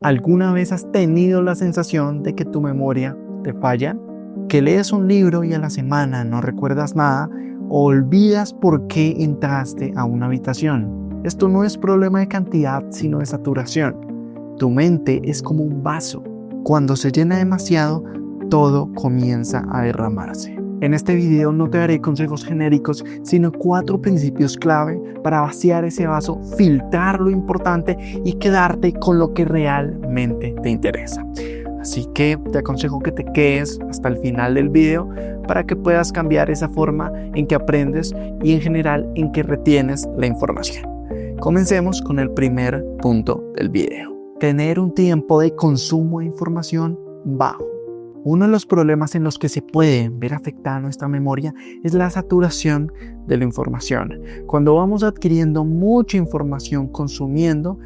¿Alguna vez has tenido la sensación de que tu memoria te falla? ¿Que lees un libro y a la semana no recuerdas nada o olvidas por qué entraste a una habitación? Esto no es problema de cantidad, sino de saturación. Tu mente es como un vaso. Cuando se llena demasiado, todo comienza a derramarse. En este video no te daré consejos genéricos, sino 4 principios clave para vaciar ese vaso, filtrar lo importante y quedarte con lo que realmente te interesa. Así que te aconsejo que te quedes hasta el final del video para que puedas cambiar esa forma en que aprendes y en general en que retienes la información. Comencemos con el primer punto del video. Tener un tiempo de consumo de información bajo. Uno de los problemas en los que se puede ver afectada nuestra memoria es la saturación de la información. Cuando vamos adquiriendo mucha información consumiendo,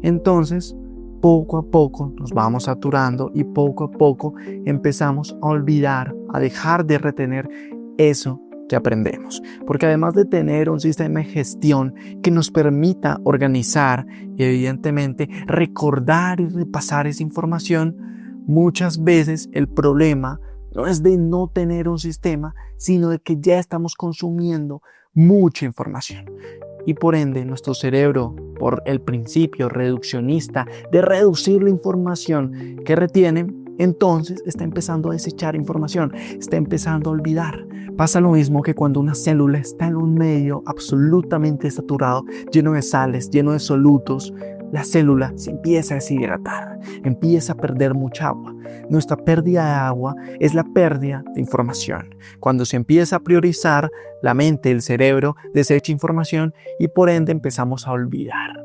entonces poco a poco nos vamos saturando y poco a poco empezamos a olvidar, a dejar de retener eso que aprendemos. Porque además de tener un sistema de gestión que nos permita organizar y evidentemente recordar y repasar esa información, muchas veces el problema no es de no tener un sistema, sino de que ya estamos consumiendo mucha información. Y por ende, nuestro cerebro, por el principio reduccionista de reducir la información que retiene, entonces está empezando a desechar información, está empezando a olvidar. Pasa lo mismo que cuando una célula está en un medio absolutamente saturado, lleno de sales, lleno de solutos, la célula se empieza a deshidratar, empieza a perder mucha agua. Nuestra pérdida de agua es la pérdida de información. Cuando se empieza a priorizar, la mente, el cerebro, desecha información y por ende empezamos a olvidar.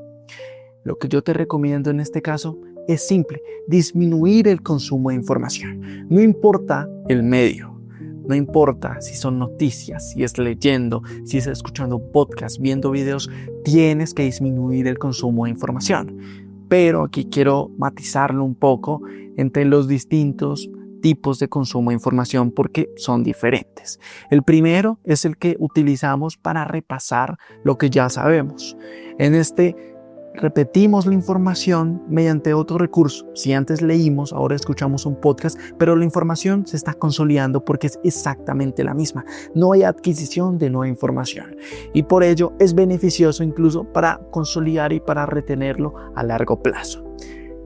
Lo que yo te recomiendo en este caso es simple, disminuir el consumo de información. No importa el medio. No importa si son noticias, si es leyendo, si es escuchando podcasts, viendo videos, tienes que disminuir el consumo de información. Pero aquí quiero matizarlo un poco entre los distintos tipos de consumo de información porque son diferentes. El primero es el que utilizamos para repasar lo que ya sabemos. En este repetimos la información mediante otro recurso. Si antes leímos, ahora escuchamos un podcast, pero la información se está consolidando porque es exactamente la misma. No hay adquisición de nueva información y por ello es beneficioso incluso para consolidar y para retenerlo a largo plazo.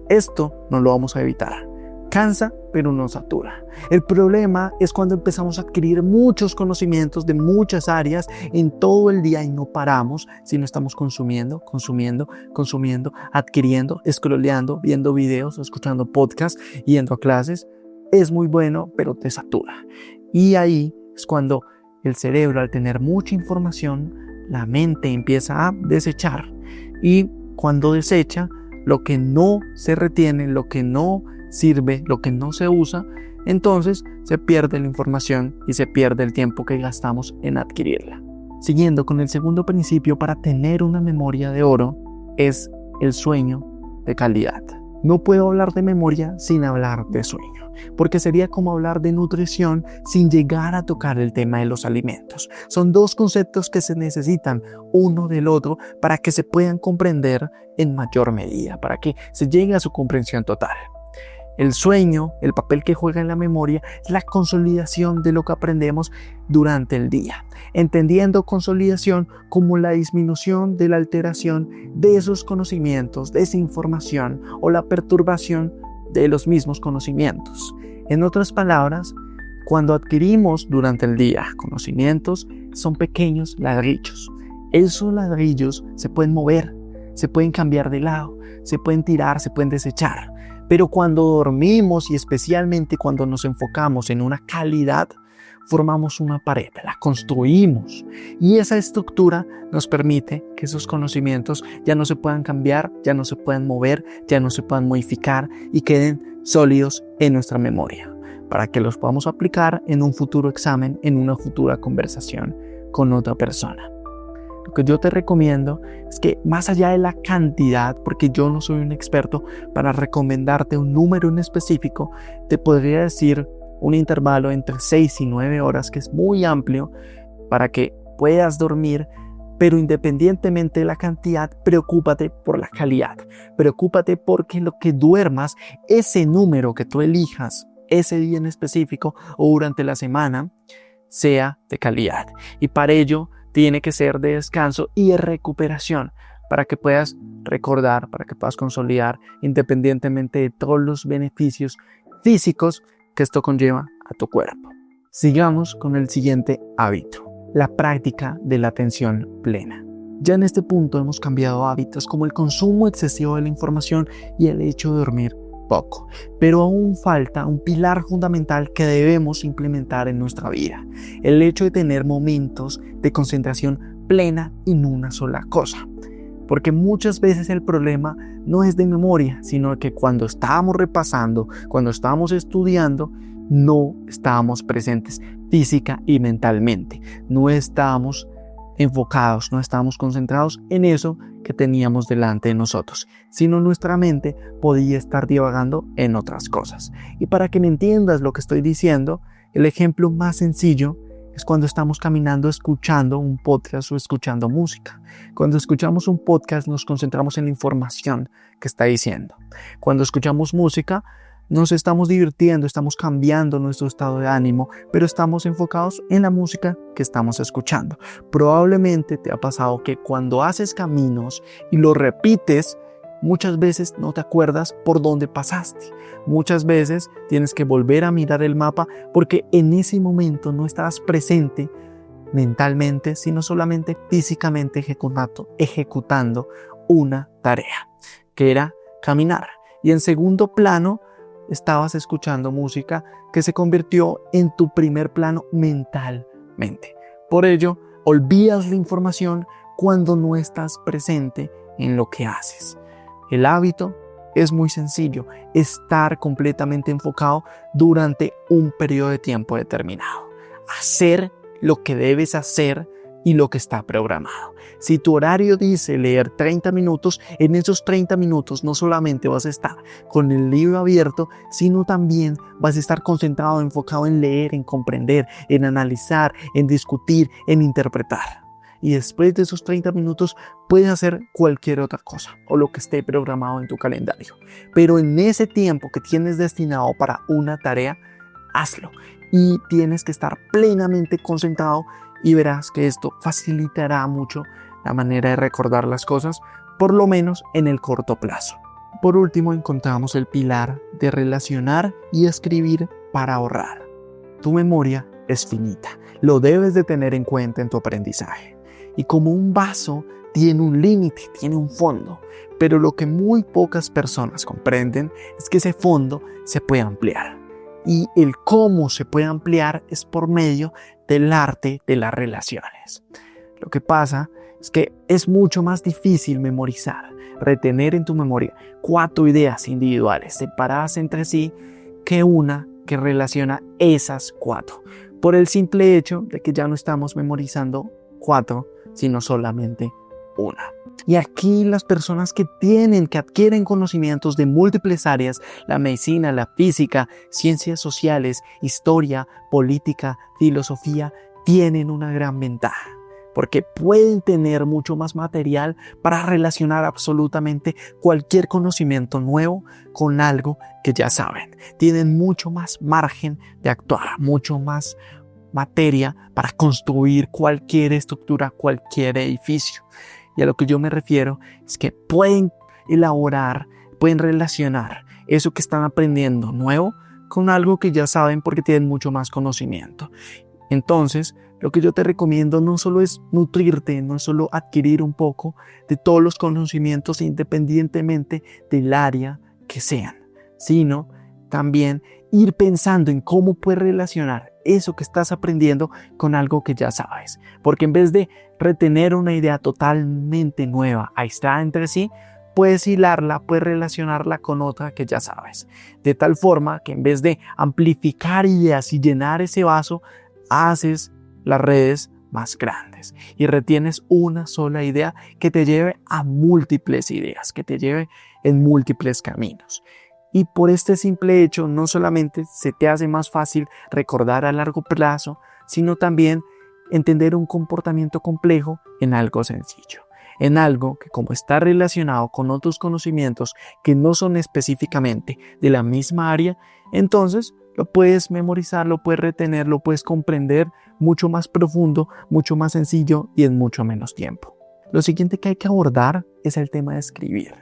Esto no lo vamos a evitar. Cansa, pero no satura. El problema es cuando empezamos a adquirir muchos conocimientos de muchas áreas en todo el día y no paramos, sino estamos consumiendo, adquiriendo, scrolleando, viendo videos, escuchando podcasts, yendo a clases. Es muy bueno, pero te satura. Y ahí es cuando el cerebro, al tener mucha información, la mente empieza a desechar. Y cuando desecha, lo que no se retiene, lo que no sirve, lo que no se usa, entonces se pierde la información y se pierde el tiempo que gastamos en adquirirla. Siguiendo con el segundo principio para tener una memoria de oro es el sueño de calidad. No puedo hablar de memoria sin hablar de sueño, porque sería como hablar de nutrición sin llegar a tocar el tema de los alimentos. Son 2 conceptos que se necesitan uno del otro para que se puedan comprender en mayor medida, para que se llegue a su comprensión total. El sueño, el papel que juega en la memoria, es la consolidación de lo que aprendemos durante el día, entendiendo consolidación como la disminución de la alteración de esos conocimientos, de esa información o la perturbación de los mismos conocimientos. En otras palabras, cuando adquirimos durante el día conocimientos, son pequeños ladrillos. Esos ladrillos se pueden mover, se pueden cambiar de lado, se pueden tirar, se pueden desechar. Pero cuando dormimos y especialmente cuando nos enfocamos en una calidad, formamos una pared, la construimos. Y esa estructura nos permite que esos conocimientos ya no se puedan cambiar, ya no se puedan mover, ya no se puedan modificar y queden sólidos en nuestra memoria, para que los podamos aplicar en un futuro examen, en una futura conversación con otra persona. Lo que yo te recomiendo es que más allá de la cantidad, porque yo no soy un experto para recomendarte un número en específico, te podría decir un intervalo entre 6 y 9 horas, que es muy amplio para que puedas dormir Pero independientemente de la cantidad, preocúpate por la calidad. Preocúpate porque lo que duermas, ese número que tú elijas, ese día en específico o durante la semana, sea de calidad. Y para ello tiene que ser de descanso y de recuperación, para que puedas recordar, para que puedas consolidar, independientemente de todos los beneficios físicos que esto conlleva a tu cuerpo. Sigamos con el siguiente hábito, la práctica de la atención plena. Ya en este punto hemos cambiado hábitos como el consumo excesivo de la información y el hecho de dormir poco, pero aún falta un pilar fundamental que debemos implementar en nuestra vida, el hecho de tener momentos de concentración plena en una sola cosa. Porque muchas veces el problema no es de memoria, sino que cuando estábamos repasando, cuando estábamos estudiando, no estábamos presentes física y mentalmente. No estábamos enfocados, no estábamos concentrados en eso que teníamos delante de nosotros, sino nuestra mente podía estar divagando en otras cosas. Y para que me entiendas lo que estoy diciendo, el ejemplo más sencillo es cuando estamos caminando escuchando un podcast o escuchando música. Cuando escuchamos un podcast nos concentramos en la información que está diciendo. Cuando escuchamos música nos estamos divirtiendo, estamos cambiando nuestro estado de ánimo, pero estamos enfocados en la música que estamos escuchando. Probablemente te ha pasado que cuando haces caminos y lo repites, muchas veces no te acuerdas por dónde pasaste. Muchas veces tienes que volver a mirar el mapa porque en ese momento no estabas presente mentalmente, sino solamente físicamente ejecutando una tarea, que era caminar. Y en segundo plano, estabas escuchando música que se convirtió en tu primer plano mentalmente. Por ello, olvidas la información cuando no estás presente en lo que haces. El hábito es muy sencillo, estar completamente enfocado durante un periodo de tiempo determinado. Hacer lo que debes hacer y lo que está programado. Si tu horario dice leer 30 minutos, en esos 30 minutos no solamente vas a estar con el libro abierto, sino también vas a estar concentrado, enfocado en leer, en comprender, en analizar, en discutir, en interpretar. Y después de esos 30 minutos puedes hacer cualquier otra cosa o lo que esté programado en tu calendario. Pero en ese tiempo que tienes destinado para una tarea, hazlo. Y tienes que estar plenamente concentrado y verás que esto facilitará mucho la manera de recordar las cosas, por lo menos en el corto plazo. Por último, encontramos el pilar de relacionar y escribir para ahorrar. Tu memoria es finita, lo debes de tener en cuenta en tu aprendizaje. Y como un vaso tiene un límite, tiene un fondo, pero lo que muy pocas personas comprenden es que ese fondo se puede ampliar. Y el cómo se puede ampliar es por medio del arte de las relaciones. Lo que pasa es que es mucho más difícil memorizar, retener en tu memoria 4 ideas individuales separadas entre sí que una que relaciona esas 4, por el simple hecho de que ya no estamos memorizando 4, sino solamente una. Y aquí las personas que adquieren conocimientos de múltiples áreas, la medicina, la física, ciencias sociales, historia, política, filosofía, tienen una gran ventaja, porque pueden tener mucho más material para relacionar absolutamente cualquier conocimiento nuevo con algo que ya saben. Tienen mucho más margen de actuar, mucho más materia para construir cualquier estructura, cualquier edificio. Y a lo que yo me refiero es que pueden elaborar, pueden relacionar eso que están aprendiendo nuevo con algo que ya saben porque tienen mucho más conocimiento. Entonces, lo que yo te recomiendo no solo es nutrirte, no es solo adquirir un poco de todos los conocimientos independientemente del área que sean, sino también ir pensando en cómo puedes relacionar eso que estás aprendiendo con algo que ya sabes. Porque en vez de retener una idea totalmente nueva, aislada entre sí, puedes hilarla, puedes relacionarla con otra que ya sabes. De tal forma que en vez de amplificar ideas y llenar ese vaso, haces las redes más grandes y retienes una sola idea que te lleve a múltiples ideas, que te lleve en múltiples caminos. Y por este simple hecho, no solamente se te hace más fácil recordar a largo plazo, sino también entender un comportamiento complejo en algo sencillo, en algo que como está relacionado con otros conocimientos que no son específicamente de la misma área, entonces lo puedes memorizar, lo puedes retener, lo puedes comprender mucho más profundo, mucho más sencillo y en mucho menos tiempo. Lo siguiente que hay que abordar es el tema de escribir,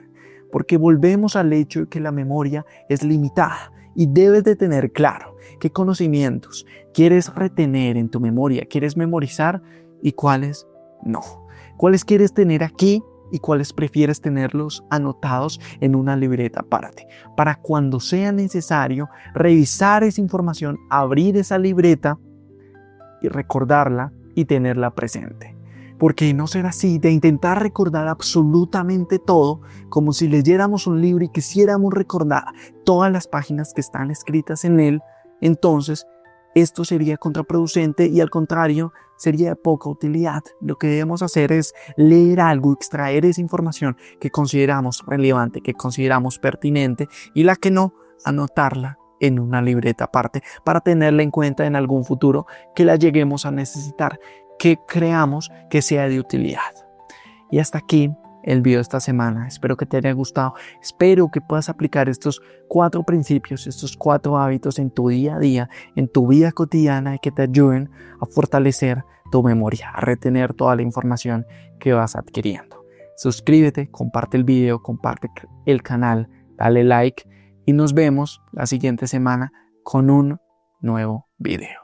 porque volvemos al hecho de que la memoria es limitada y debes de tener claro qué conocimientos quieres retener en tu memoria, quieres memorizar y cuáles no. Cuáles quieres tener aquí y cuáles prefieres tenerlos anotados en una libreta aparte, para cuando sea necesario revisar esa información, abrir esa libreta y recordarla y tenerla presente. Porque no será así de intentar recordar absolutamente todo, como si leyéramos un libro y quisiéramos recordar todas las páginas que están escritas en él. Entonces, esto sería contraproducente y al contrario, sería de poca utilidad. Lo que debemos hacer es leer algo, extraer esa información que consideramos relevante, que consideramos pertinente y la que no, anotarla en una libreta aparte para tenerla en cuenta en algún futuro que la lleguemos a necesitar, que creamos que sea de utilidad. Y hasta aquí el video de esta semana. Espero que te haya gustado. Espero que puedas aplicar estos 4 principios, estos 4 hábitos en tu día a día, en tu vida cotidiana y que te ayuden a fortalecer tu memoria, a retener toda la información que vas adquiriendo. Suscríbete, comparte el video, comparte el canal, dale like y nos vemos la siguiente semana con un nuevo video.